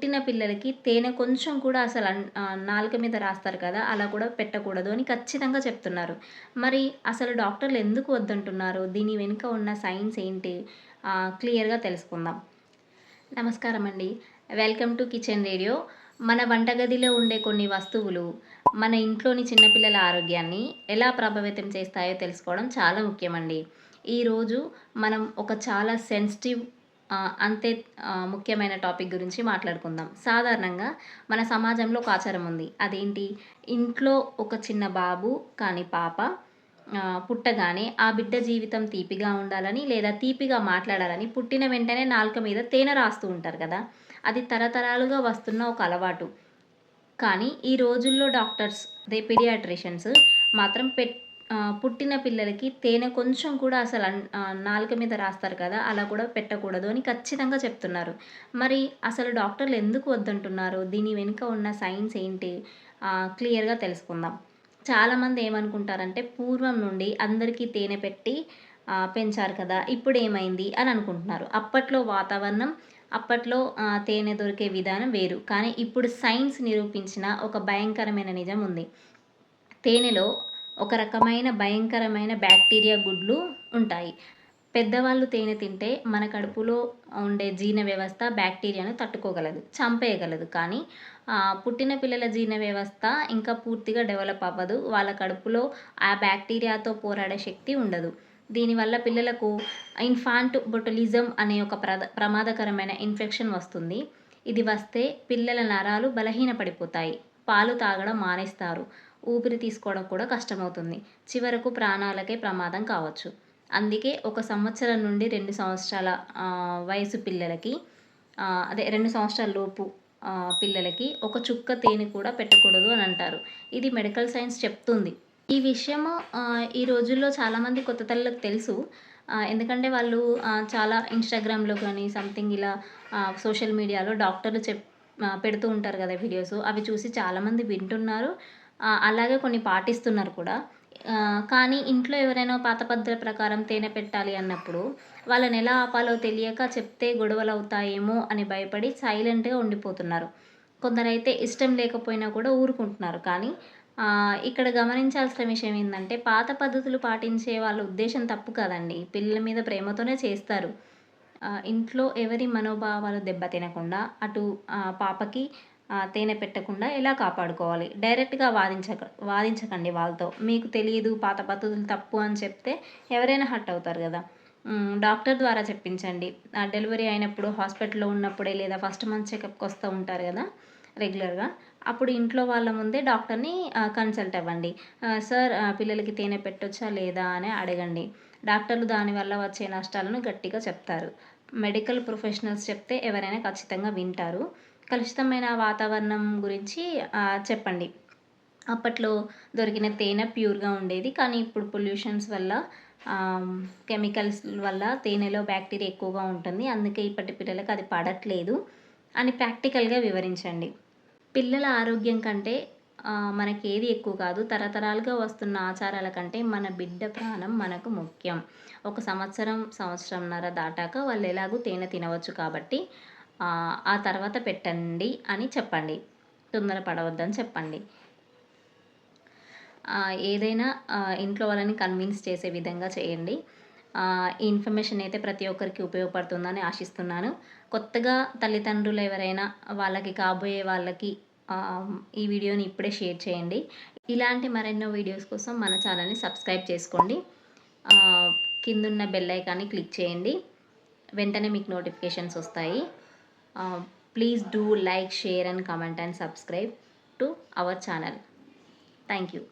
పుట్టిన పిల్లలకి తేనె కొంచెం కూడా అసలు నాలుక మీద రాస్తారు కదా! అలా కూడా పెట్టకూడదు అని ఖచ్చితంగా చెప్తున్నారు. మరి అసలు డాక్టర్లు ఎందుకు వద్దంటున్నారు? దీని వెనుక ఉన్న సైన్స్ ఏంటి? క్లియర్‌గా తెలుసుకుందాం. నమస్కారం అండి. Welcome to kitchen radio. మన వంటగదిలో ఉండే కొన్ని వస్తువులు మన ఇంట్లోని చిన్నపిల్లల ఆరోగ్యాన్ని ఎలా ప్రభావితం చేస్తాయో తెలుసుకోవడం చాలా ముఖ్యమండి. ఈరోజు మనం ఒక చాలా సెన్సిటివ్ అంతే ముఖ్యమైన టాపిక్ గురించి మాట్లాడుకుందాం. సాధారణంగా మన సమాజంలో ఒక ఆచారం ఉంది. అదేంటి? ఇంట్లో ఒక చిన్న బాబు కానీ పాప పుట్టగానే ఆ బిడ్డ జీవితం తీపిగా ఉండాలని లేదా తీపిగా మాట్లాడాలని పుట్టిన వెంటనే నాలుక మీద తేనె రాస్తూ ఉంటారు కదా! అది తరతరాలుగా వస్తున్న ఒక అలవాటు. కానీ ఈ రోజుల్లో డాక్టర్స్ పీడియాట్రిషియన్స్ మాత్రం పుట్టిన పిల్లలకి తేనె కొంచెం కూడా అసలు నాలుక మీద రాస్తారు కదా! అలా కూడా పెట్టకూడదు అని ఖచ్చితంగా చెప్తున్నారు. మరి అసలు డాక్టర్లు ఎందుకు వద్దంటున్నారు? దీని వెనుక ఉన్న సైన్స్ ఏంటి? క్లియర్‌గా తెలుసుకుందాం. చాలామంది ఏమనుకుంటారంటే పూర్వం నుండి అందరికీ తేనె పెట్టి పెంచారు కదా! ఇప్పుడేమైంది అని అనుకుంటున్నారు. అప్పట్లో వాతావరణం, అప్పట్లో తేనె దొరికే విధానం వేరు. కానీ ఇప్పుడు సైన్స్ నిరూపించిన ఒక భయంకరమైన నిజం ఉంది. తేనెలో ఒక రకమైన భయంకరమైన బ్యాక్టీరియా గుడ్లు ఉంటాయి. పెద్దవాళ్ళు తేనె తింటే మన కడుపులో ఉండే జీర్ణ వ్యవస్థ బ్యాక్టీరియాను తట్టుకోగలదు, చంపేయగలదు. కానీ పుట్టిన పిల్లల జీర్ణ వ్యవస్థ ఇంకా పూర్తిగా డెవలప్ అవ్వదు. వాళ్ళ కడుపులో ఆ బ్యాక్టీరియాతో పోరాడే శక్తి ఉండదు. దీనివల్ల పిల్లలకు ఇన్ఫాంట్ బొటులిజం అనే ఒక ప్రమాదకరమైన ఇన్ఫెక్షన్ వస్తుంది. ఇది వస్తే పిల్లల నరాలు బలహీనపడిపోతాయి. పాలు తాగడం మానేస్తారు. ఊపిరి తీసుకోవడం కూడా కష్టమవుతుంది. చివరకు ప్రాణాలకే ప్రమాదం కావచ్చు. అందుకే 1 సంవత్సరం నుండి 2 సంవత్సరాల వయసు పిల్లలకి అదే 2 సంవత్సరాల లోపు పిల్లలకి ఒక చుక్క తేనె కూడా పెట్టకూడదు అని అంటారు. ఇది మెడికల్ సైన్స్ చెప్తుంది. ఈ విషయము ఈ రోజుల్లో చాలామంది కొత్త తల్లులకు తెలుసు. ఎందుకంటే వాళ్ళు చాలా ఇన్‌స్టాగ్రామ్‌లో కానీ సంథింగ్ ఇలా సోషల్ మీడియాలో డాక్టర్లు పెడుతూ ఉంటారు కదా వీడియోస్. అవి చూసి చాలామంది వింటున్నారు. అలాగే కొన్ని పాటిస్తున్నారు కూడా. కానీ ఇంట్లో ఎవరైనా పాత పద్ధతుల ప్రకారం తేనె పెట్టాలి అన్నప్పుడు వాళ్ళని ఎలా ఆపాలో తెలియక చెప్తే గొడవలవుతాయేమో అని భయపడి సైలెంట్‌గా ఉండిపోతున్నారు. కొందరైతే ఇష్టం లేకపోయినా కూడా ఊరుకుంటున్నారు. కానీ ఇక్కడ గమనించాల్సిన విషయం ఏందంటే పాత పద్ధతులు పాటించే వాళ్ళ ఉద్దేశ్యం తప్పు కాదండి. పిల్లల మీద ప్రేమతోనే చేస్తారు. ఇంట్లో ఎవరి మనోభావాలు దెబ్బతినకుండా అటు పాపకి తేనె పెట్టకుండా ఎలా కాపాడుకోవాలి? డైరెక్ట్‌గా వాదించకండి వాళ్ళతో. మీకు తెలీదు పాత పద్ధతులు తప్పు అని చెప్తే ఎవరైనా హర్ట్ అవుతారు గదా! డాక్టర్ ద్వారా చెప్పించండి. డెలివరీ అయినప్పుడు హాస్పిటల్‌లో ఉన్నప్పుడే లేదా ఫస్ట్ మంత్ చెకప్‌కి వస్తూ ఉంటారు గదా! రెగ్యులర్‌గా. అప్పుడు ఇంట్లో వాళ్ళ ముందే డాక్టర్‌ని కన్సల్ట్ అవ్వండి. సార్ పిల్లలకి తేనె పెట్టొచ్చా లేదా అని అడగండి. డాక్టర్లు దానివల్ల వచ్చే నష్టాలను గట్టిగా చెప్తారు. మెడికల్ ప్రొఫెషనల్స్ చెప్తే ఎవరైనా ఖచ్చితంగా వింటారు. కలుషితమైన వాతావరణం గురించి చెప్పండి. అప్పట్లో దొరికిన తేనె ప్యూర్‌గా ఉండేది. కానీ ఇప్పుడు పొల్యూషన్స్ వల్ల కెమికల్స్ వల్ల తేనెలో బ్యాక్టీరియా ఎక్కువగా ఉంటుంది. అందుకే ఇప్పటి పిల్లలకి అది పడట్లేదు అని ప్రాక్టికల్‌గా వివరించండి. పిల్లల ఆరోగ్యం కంటే మనకేది ఎక్కువ కాదు. తరతరాలుగా వస్తున్న ఆచారాల కంటే మన బిడ్డ ప్రాణం మనకు ముఖ్యం. 1 సంవత్సరం, సంవత్సరంన్నర దాటాక వాళ్ళు ఎలాగూ తేనె తినవచ్చు కాబట్టి ఆ తర్వాత పెట్టండి అని చెప్పండి. తొందర పడవద్దని చెప్పండి. ఏదైనా ఇంట్లో వాళ్ళని కన్విన్స్ చేసే విధంగా చేయండి. ఈ ఇన్ఫర్మేషన్ అయితే ప్రతి ఒక్కరికి ఉపయోగపడుతుందని ఆశిస్తున్నాను. కొత్తగా తల్లిదండ్రులు ఎవరైనా వాళ్ళకి కాబోయే వాళ్ళకి ఈ వీడియోని ఇప్పుడే షేర్ చేయండి. ఇలాంటి మరెన్నో వీడియోస్ కోసం మన ఛానల్‌ని సబ్స్క్రైబ్ చేసుకోండి. కిందున్న బెల్ ఐకాన్‌ని క్లిక్ చేయండి. వెంటనే మీకు నోటిఫికేషన్స్ వస్తాయి. Please do like, share and comment and subscribe to our channel. Thank you.